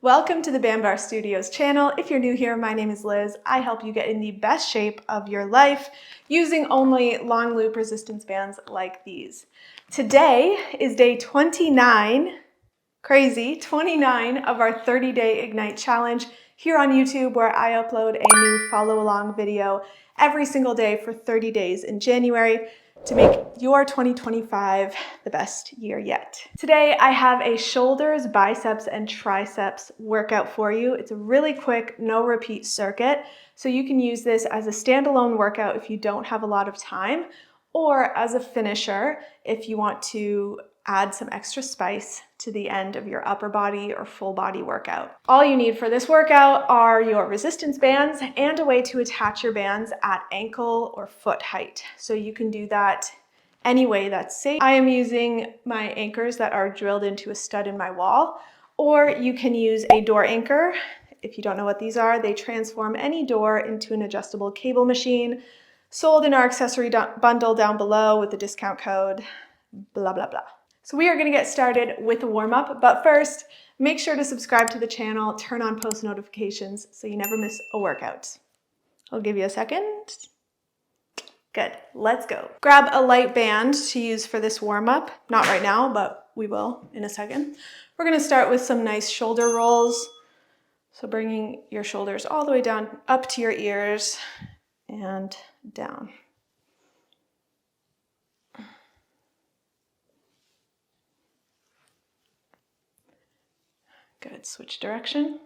Welcome to the Band Bar Studios channel. If you're new here, my name is Liz. I help you get in the best shape of your life using only long loop resistance bands like these. Today is day 29, crazy, 29 of our 30-day Ignite challenge here on YouTube, where I upload a new follow along video every single day for 30 days in January to make your 2025 the best year yet. Today, I have a shoulders, biceps, and triceps workout for you. It's a really quick, no repeat circuit. So you can use this as a standalone workout if you don't have a lot of time, or as a finisher if you want to add some extra spice to the end of your upper body or full body workout. All you need for this workout are your resistance bands and a way to attach your bands at ankle or foot height. So you can do that any way that's safe. I am using my anchors that are drilled into a stud in my wall, or you can use a door anchor. If you don't know what these are, they transform any door into an adjustable cable machine, sold in our accessory bundle down below with the discount code, blah, blah, blah. So we are going to get started with a warm-up, but first, make sure to subscribe to the channel, turn on post notifications so you never miss a workout. I'll give you a second. Good, let's go. Grab a light band to use for this warm-up. Not right now, but we will in a second. We're going to start with some nice shoulder rolls. So bringing your shoulders all the way down, up to your ears and down. Good, switch direction.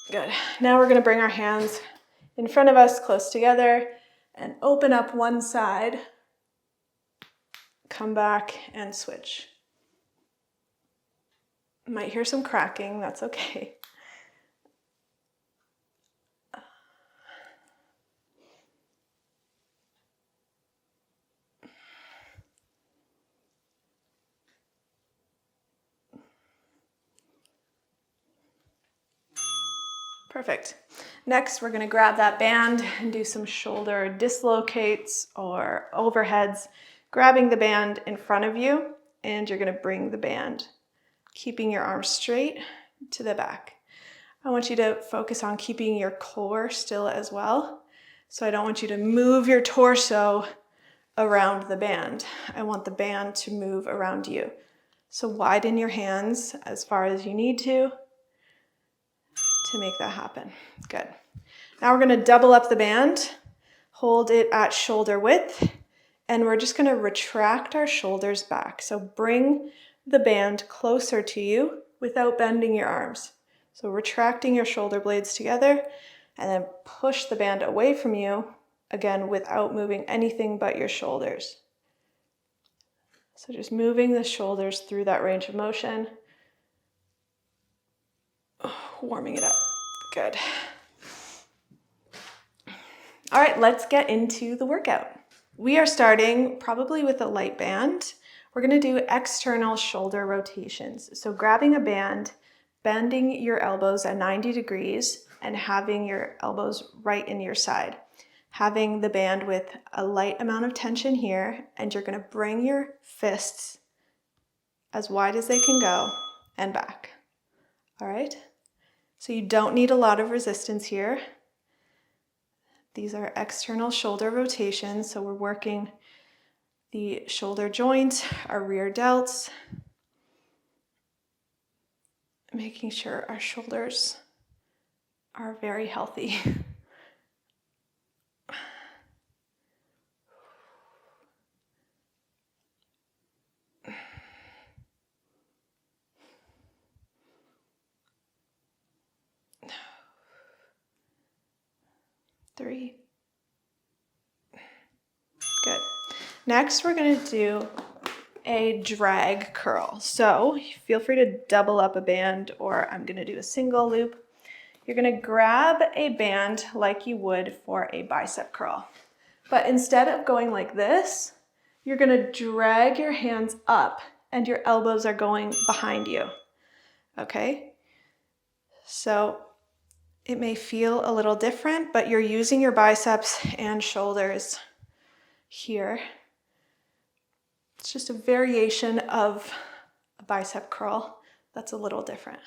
Good, now we're going to bring our hands in front of us, close together, and open up one side, come back and switch. Might hear some cracking, that's okay. Perfect. Next, we're going to grab that band and do some shoulder dislocates or overheads, grabbing the band in front of you, and you're going to bring the band, keeping your arms straight to the back. I want you to focus on keeping your core still as well. So I don't want you to move your torso around the band. I want the band to move around you. So widen your hands as far as you need to make that happen. Good. Now we're going to double up the band, hold it at shoulder width, and we're just going to retract our shoulders back. So bring the band closer to you without bending your arms. So retracting your shoulder blades together, and then push the band away from you, again, without moving anything but your shoulders. So just moving the shoulders through that range of motion. Warming it up. Good. All right, let's get into the workout. We are starting probably with a light band. We're going to do external shoulder rotations. So grabbing a band, bending your elbows at 90 degrees, and having your elbows right in your side. Having the band with a light amount of tension here, and you're going to bring your fists as wide as they can go and back. All right? So you don't need a lot of resistance here. These are external shoulder rotations, so we're working the shoulder joint, our rear delts, making sure our shoulders are very healthy. Three. Good. Next, we're going to do a drag curl. So feel free to double up a band, or I'm going to do a single loop. You're going to grab a band like you would for a bicep curl. But instead of going like this, you're going to drag your hands up and your elbows are going behind you. Okay? So It may feel a little different, but you're using your biceps and shoulders here. It's just a variation of a bicep curl that's a little different.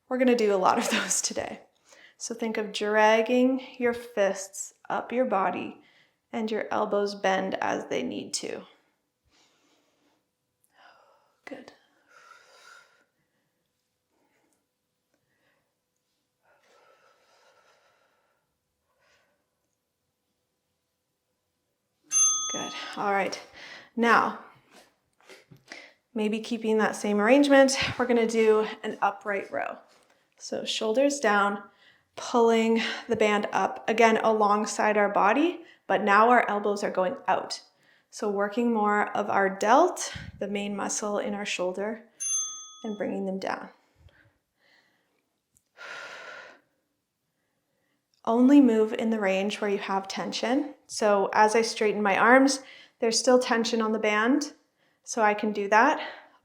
We're going to do a lot of those today. So think of dragging your fists up your body and your elbows bend as they need to. Good. Good. All right. Now, maybe keeping that same arrangement, we're going to do an upright row. So shoulders down, pulling the band up, again, alongside our body, but now our elbows are going out. So working more of our delt, the main muscle in our shoulder, and bringing them down. Only move in the range where you have tension. So as I straighten my arms, there's still tension on the band, so I can do that.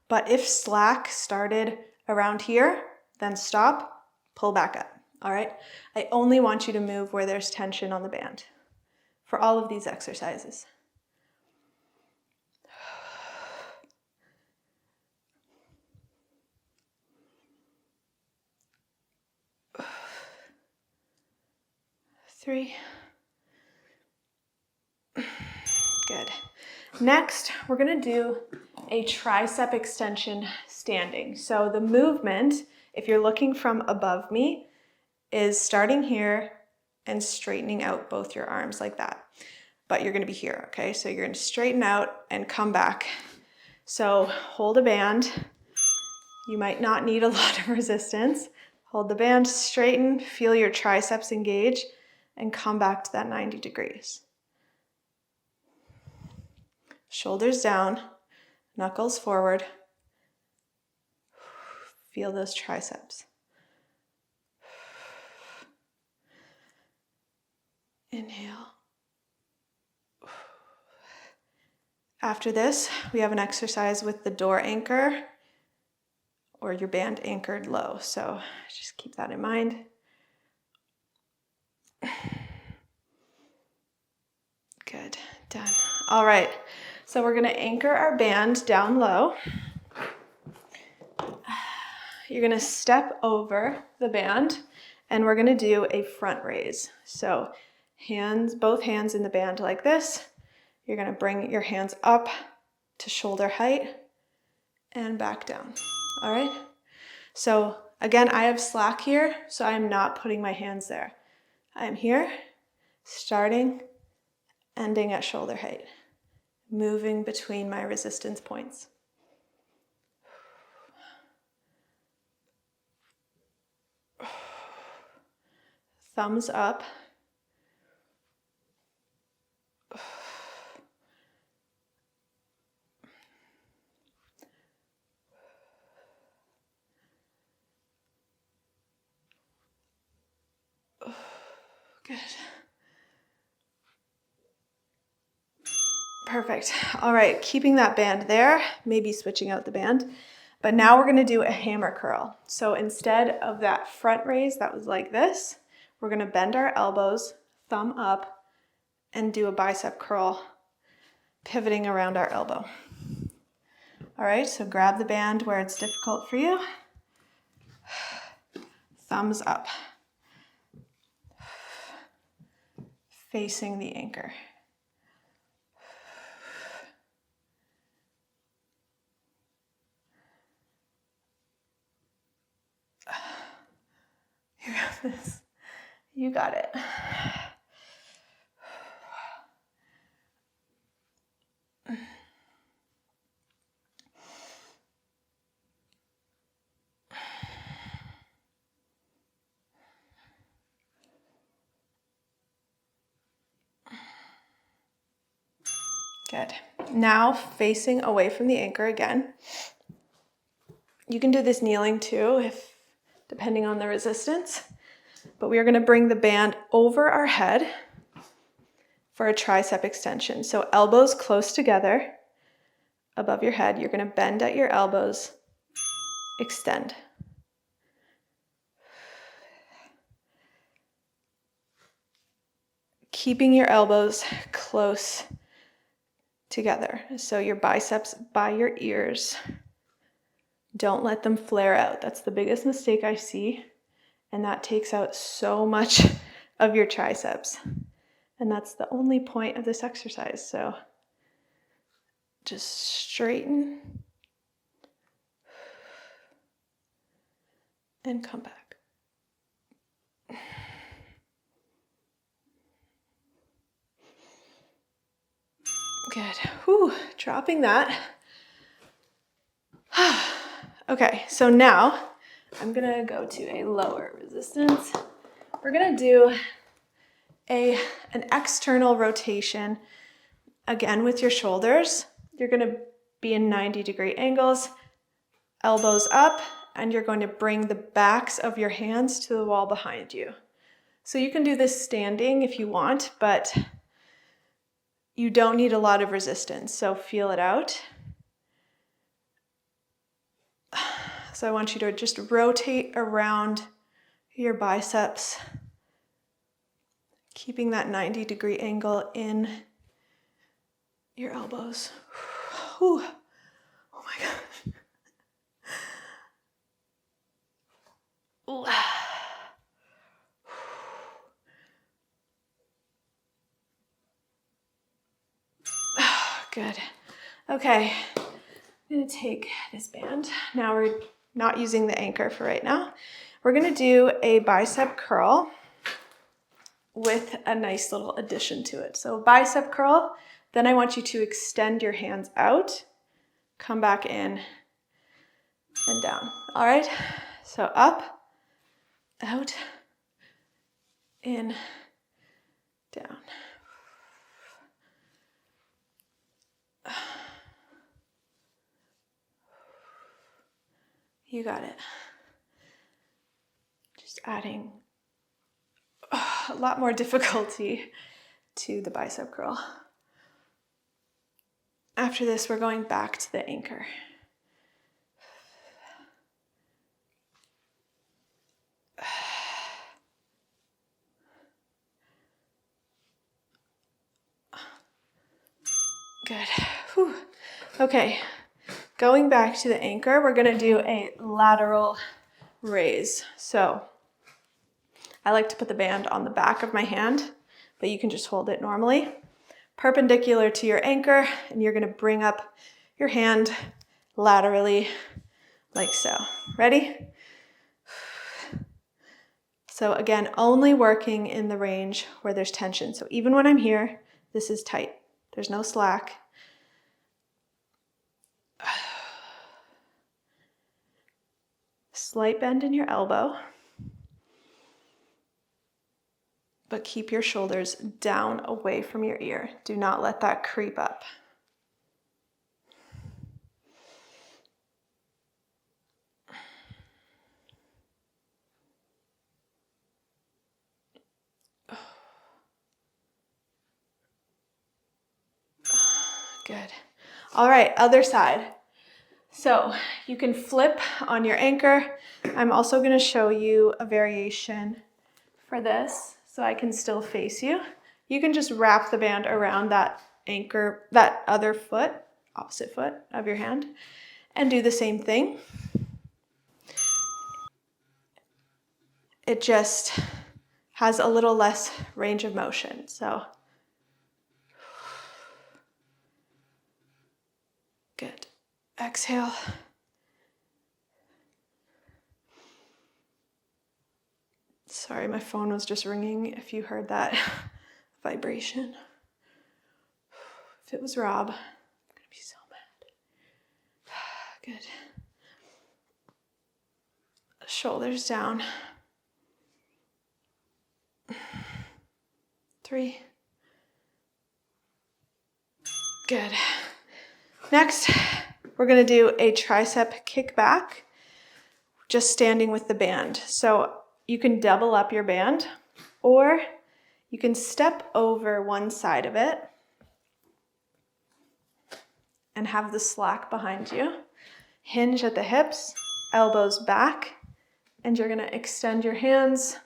But if slack started around here, then stop, pull back up, all right? I only want you to move where there's tension on the band for all of these exercises. Three. Good. Next, we're going to do a tricep extension standing. So the movement, if you're looking from above me, is starting here and straightening out both your arms like that. But you're going to be here, okay? So you're going to straighten out and come back. So hold a band. You might not need a lot of resistance. Hold the band, straighten, feel your triceps engage, and come back to that 90 degrees. Shoulders down, knuckles forward. Feel those triceps. Inhale. After this, we have an exercise with the door anchor or your band anchored low. So just keep that in mind. Good, done. All right, so we're gonna anchor our band down low. You're gonna step over the band and we're gonna do a front raise. So both hands in the band like this. You're gonna bring your hands up to shoulder height and back down, all right? So again, I have slack here, so I'm not putting my hands there. I'm here, starting, ending at shoulder height, moving between my resistance points. Thumbs up. Good. Perfect. All right, keeping that band there, maybe switching out the band. But now we're gonna do a hammer curl. So instead of that front raise that was like this, we're gonna bend our elbows, thumb up, and do a bicep curl, pivoting around our elbow. All right, so grab the band where it's difficult for you. Thumbs up. Facing the anchor. You got this. You got it. Good. Now facing away from the anchor again. You can do this kneeling too, depending on the resistance. But we are going to bring the band over our head for a tricep extension. So elbows close together above your head. You're going to bend at your elbows, extend. keeping your elbows close together. So your biceps by your ears. Don't let them flare out. That's the biggest mistake I see. And that takes out so much of your triceps. And that's the only point of this exercise. So just straighten and come back. Good. Whew, dropping that. Okay, so now I'm gonna go to a lower resistance. We're gonna do an external rotation, again with your shoulders. You're gonna be in 90-degree angles, elbows up, and you're going to bring the backs of your hands to the wall behind you. So you can do this standing if you want, but you don't need a lot of resistance, so feel it out. So I want you to just rotate around your biceps, keeping that 90-degree angle in your elbows. Whew. Oh my gosh. Ooh. Good. Okay, I'm gonna take this band. Now we're not using the anchor for right now. We're gonna do a bicep curl with a nice little addition to it. So bicep curl, then I want you to extend your hands out, come back in and down. All right, so up, out, in, down. You got it. Just adding a lot more difficulty to the bicep curl. After this, we're going back to the anchor. Good. Whew. Okay, going back to the anchor, we're gonna do a lateral raise. So I like to put the band on the back of my hand, but you can just hold it normally, perpendicular to your anchor, and you're gonna bring up your hand laterally like so. Ready? So again, only working in the range where there's tension. So even when I'm here, this is tight. There's no slack. Slight bend in your elbow, but keep your shoulders down away from your ear. Do not let that creep up. Good. All right, other side. So you can flip on your anchor. I'm also going to show you a variation for this so I can still face you. You can just wrap the band around that anchor, that other foot, opposite foot of your hand, and do the same thing. It just has a little less range of motion. So good. Exhale. Sorry, my phone was just ringing if you heard that vibration. If it was Rob, I'm gonna be so mad. Good. Shoulders down. 3. Good. Next, we're gonna do a tricep kickback, just standing with the band. So you can double up your band, or you can step over one side of it and have the slack behind you. Hinge at the hips, elbows back, and you're gonna extend your hands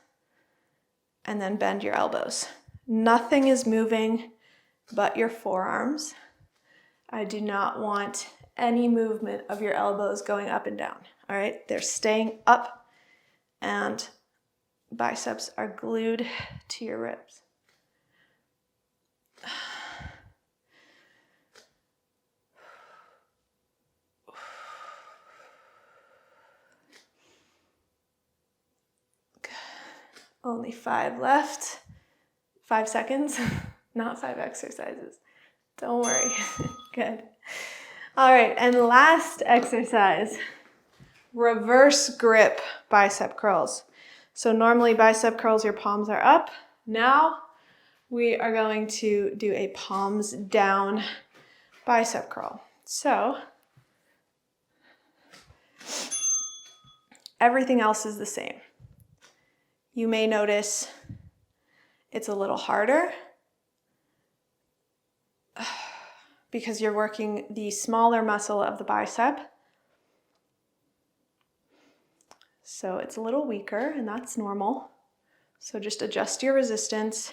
and then bend your elbows. Nothing is moving but your forearms. I do not want any movement of your elbows going up and down. All right, they're staying up and biceps are glued to your ribs. Only 5 left. 5 seconds, not 5 exercises. Don't worry. Good. All right, and last exercise, reverse grip bicep curls. So normally bicep curls, your palms are up. Now we are going to do a palms down bicep curl. So everything else is the same. You may notice it's a little harder because you're working the smaller muscle of the bicep. So it's a little weaker, and that's normal. So just adjust your resistance,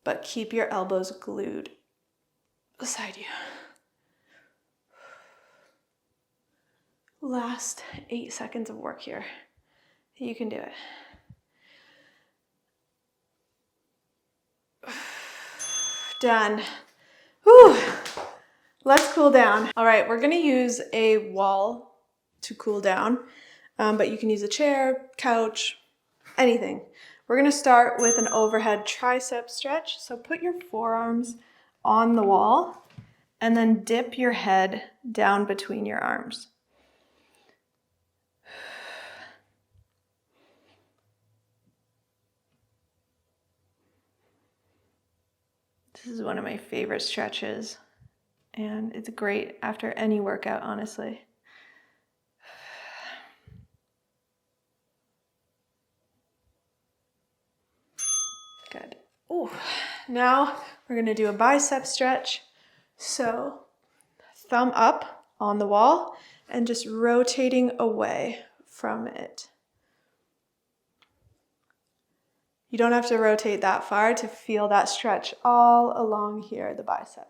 but keep your elbows glued beside you. Last 8 seconds of work here. You can do it. Done. Whew. Let's cool down. All right, we're gonna use a wall to cool down, but you can use a chair, couch, anything. We're gonna start with an overhead tricep stretch. So put your forearms on the wall and then dip your head down between your arms. This is one of my favorite stretches, and it's great after any workout, honestly. Good. Ooh. Now we're gonna do a bicep stretch. So thumb up on the wall and just rotating away from it. You don't have to rotate that far to feel that stretch all along here, the bicep.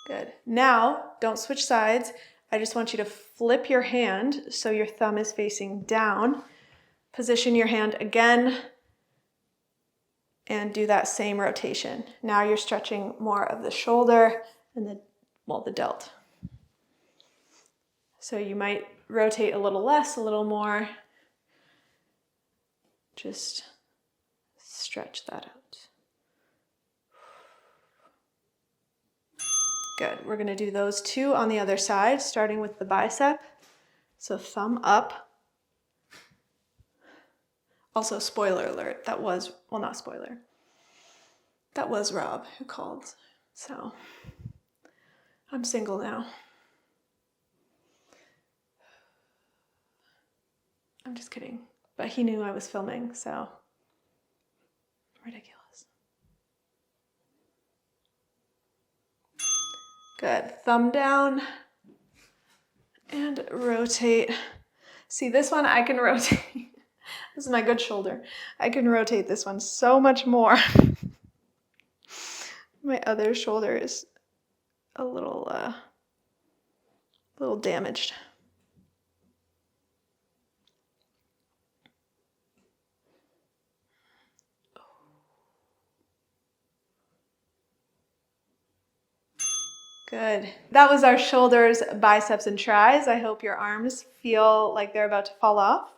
Good. Now, don't switch sides. I just want you to flip your hand so your thumb is facing down. Position your hand again and do that same rotation. Now you're stretching more of the shoulder and the delt. So you might rotate a little less, a little more. Just stretch that out. Good. We're going to do those two on the other side, starting with the bicep. So thumb up. Also, spoiler alert, that was, well, not spoiler. That was Rob who called. So I'm single now. I'm just kidding. But he knew I was filming, so ridiculous. Good. Thumb down and rotate. See, this one I can rotate. This is my good shoulder. I can rotate this one so much more. My other shoulder is a little damaged. Good. That was our shoulders, biceps, and tris. I hope your arms feel like they're about to fall off.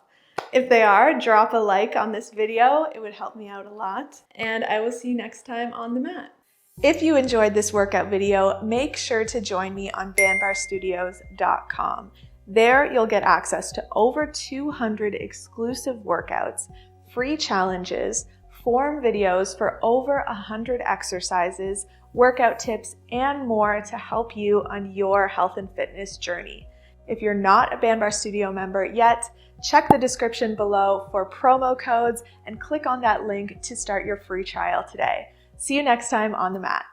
If they are, drop a like on this video. It would help me out a lot. And I will see you next time on the mat. If you enjoyed this workout video, make sure to join me on bandbarstudios.com. There you'll get access to over 200 exclusive workouts, free challenges, form videos for over 100 exercises, workout tips, and more to help you on your health and fitness journey. If you're not a Bandbar Studio member yet, check the description below for promo codes and click on that link to start your free trial today. See you next time on the mat.